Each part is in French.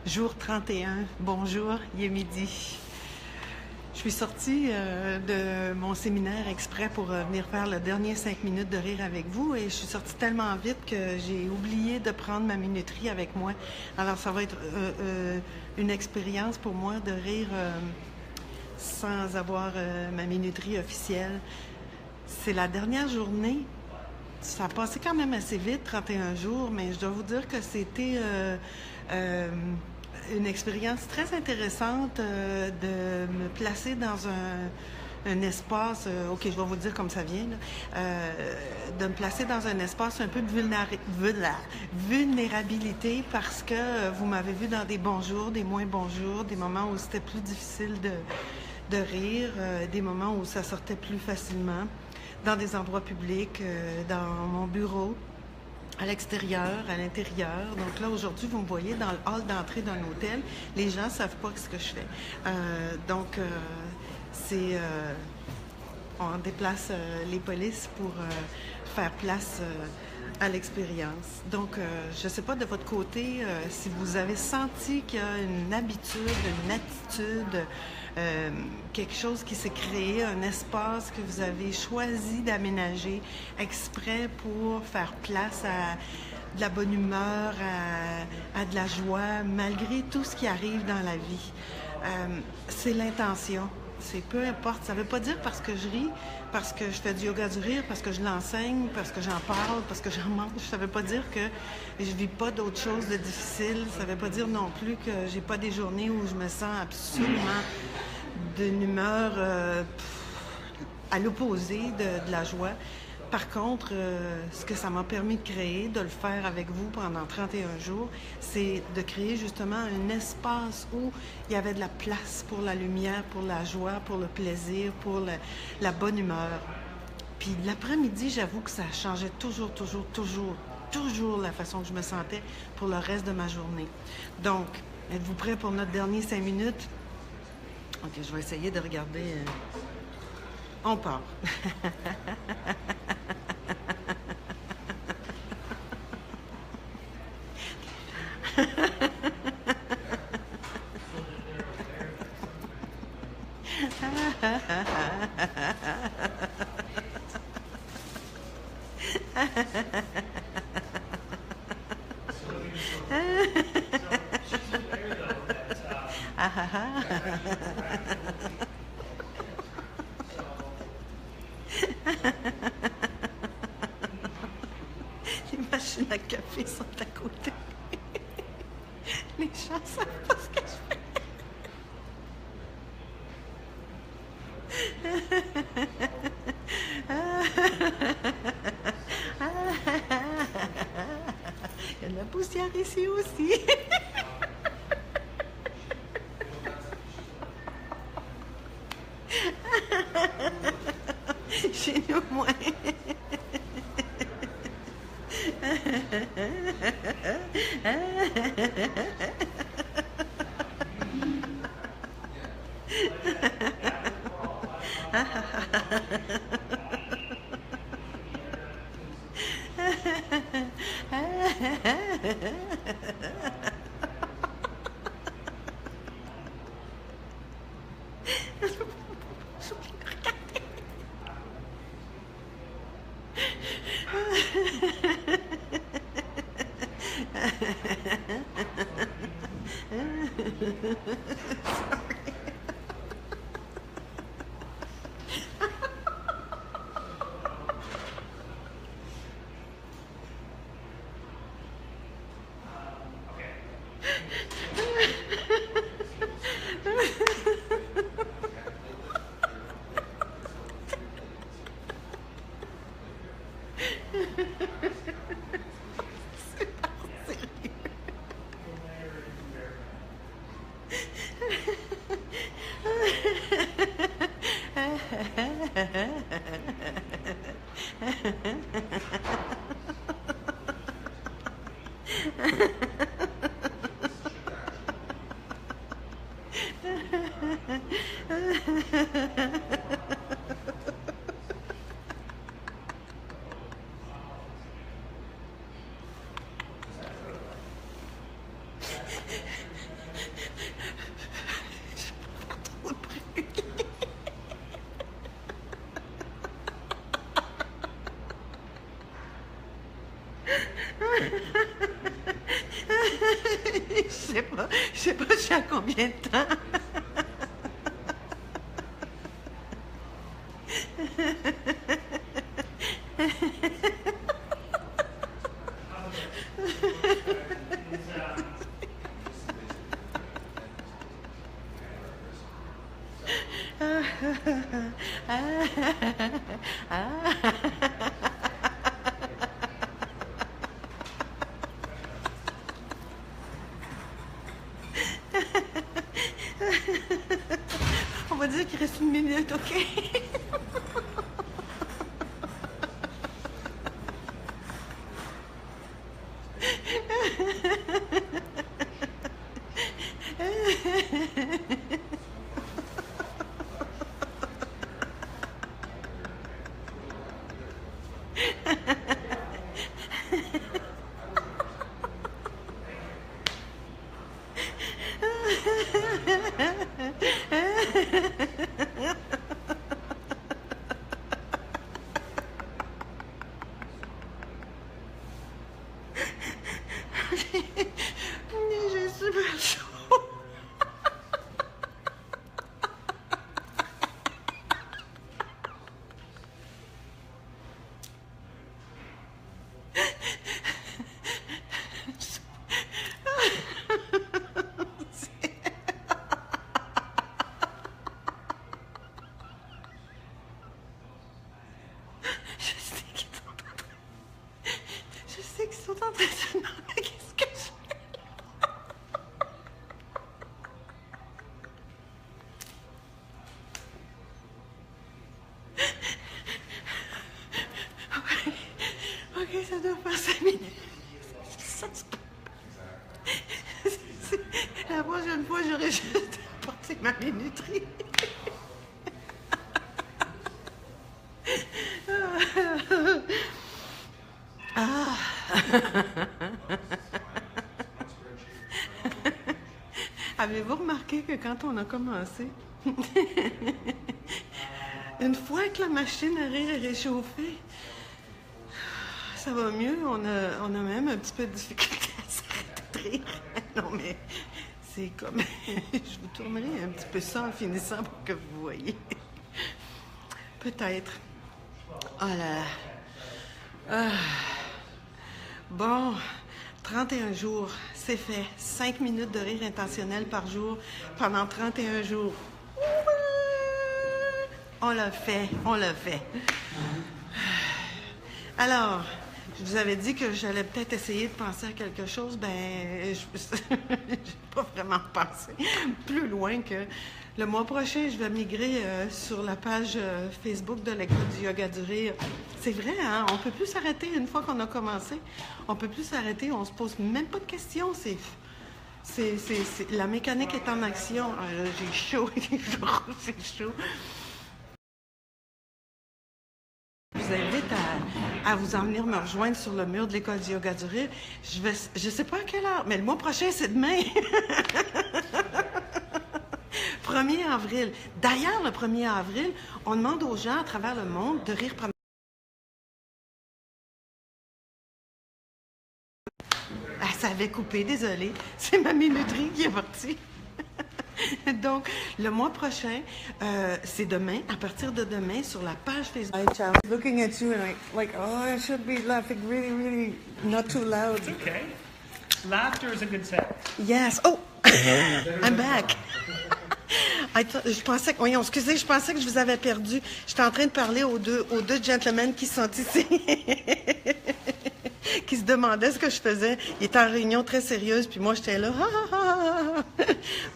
Jour 31. Bonjour, il est midi. Je suis sortie de mon séminaire exprès pour venir faire le dernier 5 minutes de rire avec vous et je suis sortie tellement vite que j'ai oublié de prendre ma minuterie avec moi. Alors ça va être une expérience pour moi de rire sans avoir ma minuterie officielle. C'est la dernière journée. Ça a passé quand même assez vite, 31 jours, mais je dois vous dire que c'était une expérience très intéressante de me placer dans un espace, ok, je vais vous dire comme ça vient, là, de me placer dans un espace un peu de vulnérabilité parce que vous m'avez vu dans des bons jours, des moins bons jours, des moments où c'était plus difficile de rire, des moments où ça sortait plus facilement, dans des endroits publics, dans mon bureau, à l'extérieur, à l'intérieur. Donc là, aujourd'hui, vous me voyez dans le hall d'entrée d'un hôtel. Les gens ne savent pas ce que je fais. On déplace les polices pour faire place à l'expérience. Donc, je ne sais pas de votre côté si vous avez senti qu'il y a une habitude, une attitude, quelque chose qui s'est créé, un espace que vous avez choisi d'aménager exprès pour faire place à de la bonne humeur, à de la joie, malgré tout ce qui arrive dans la vie. C'est l'intention. C'est peu importe. Ça ne veut pas dire parce que je ris, parce que je fais du yoga du rire, parce que je l'enseigne, parce que j'en parle, parce que j'en mange. Ça ne veut pas dire que je vis pas d'autres choses de difficiles. Ça ne veut pas dire non plus que j'ai pas des journées où je me sens absolument d'une humeur à l'opposé de la joie. Par contre, ce que ça m'a permis de créer, de le faire avec vous pendant 31 jours, c'est de créer justement un espace où il y avait de la place pour la lumière, pour la joie, pour le plaisir, pour la bonne humeur. Puis l'après-midi, j'avoue que ça changeait toujours la façon que je me sentais pour le reste de ma journée. Donc, êtes-vous prêts pour notre dernier 5 minutes? Ok, je vais essayer de regarder. On part. Les machines à café sont à côté. Les gens savent pas ce que je fais. Il y a de la poussière ici aussi. Chez nous, moins. Je sais pas, je suis à combien de temps. On va dire qu'il reste une minute, OK? J'ai super chaud. Je sais qu'ils sont en train de se demander qu'est-ce que je fais. OK, ça doit faire 5 minutes. Ça se peut. La prochaine fois, j'aurais juste apporté ma minuterie. Ah. Avez-vous remarqué que quand on a commencé, une fois que la machine à rire est réchauffée, ça va mieux. On a même un petit peu de difficulté à s'arrêter de rire. Non, mais c'est comme... Je vous tournerai un petit peu ça en finissant pour que vous voyez. Peut-être. Oh là là. Ah. Bon, 31 jours, c'est fait. 5 minutes de rire intentionnel par jour pendant 31 jours. On l'a fait, on l'a fait. Alors, je vous avais dit que j'allais peut-être essayer de penser à quelque chose. Ben, je n'ai pas vraiment pensé plus loin que le mois prochain, je vais migrer sur la page Facebook de l'École du yoga du rire. C'est vrai, hein? On ne peut plus s'arrêter une fois qu'on a commencé. On ne peut plus s'arrêter, on ne se pose même pas de questions. La mécanique est en action. Ah, là, j'ai chaud, c'est chaud. Je vous invite à vous en venir me rejoindre sur le mur de l'École du yoga du rire. Je sais pas à quelle heure, mais le mois prochain, c'est demain. 1er avril. D'ailleurs, le 1er avril, on demande aux gens à travers le monde de rire pendant... Ah, ça avait coupé, désolé. C'est ma minuterie qui est partie. Donc, le mois prochain, c'est demain, à partir de demain, sur la page Facebook. Hi, Charles. Looking at you and like, oh, I should be laughing really, really not too loud. It's okay. Laughter is a good thing. Yes. Oh, I'm back. Je pensais que, voyons, excusez, je pensais que je vous avais perdu. J'étais en train de parler aux deux gentlemen qui sont ici, qui se demandaient ce que je faisais. Ils étaient en réunion très sérieuse, puis moi, j'étais là.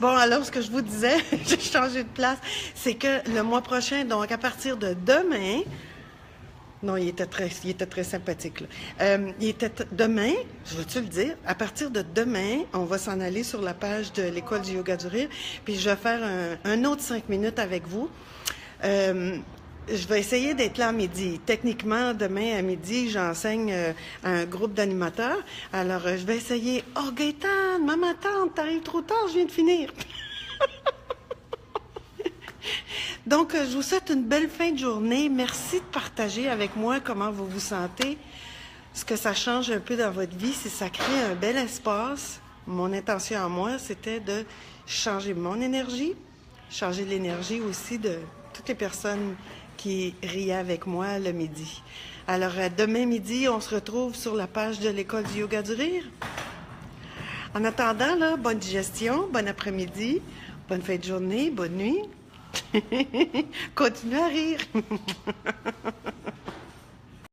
Bon, alors, ce que je vous disais, j'ai changé de place, c'est que le mois prochain, donc à partir de demain, non, il était très sympathique, là. Demain, je veux-tu le dire, à partir de demain, on va s'en aller sur la page de l'École du yoga du rire, puis je vais faire un autre 5 minutes avec vous. Je vais essayer d'être là à midi. Techniquement, demain à midi, j'enseigne à un groupe d'animateurs. Alors, je vais essayer. « Oh, Gaëtan, maman, tante, t'arrives trop tard, je viens de finir. » Donc, je vous souhaite une belle fin de journée. Merci de partager avec moi comment vous vous sentez. ce que ça change un peu dans votre vie, c'est que ça crée un bel espace. Mon intention à moi, c'était de changer mon énergie, changer l'énergie aussi de toutes les personnes qui riaient avec moi le midi. Alors, demain midi, on se retrouve sur la page de l'École du yoga du rire. En attendant, là, bonne digestion, bon après-midi, bonne fin de journée, bonne nuit. Continuez à rire.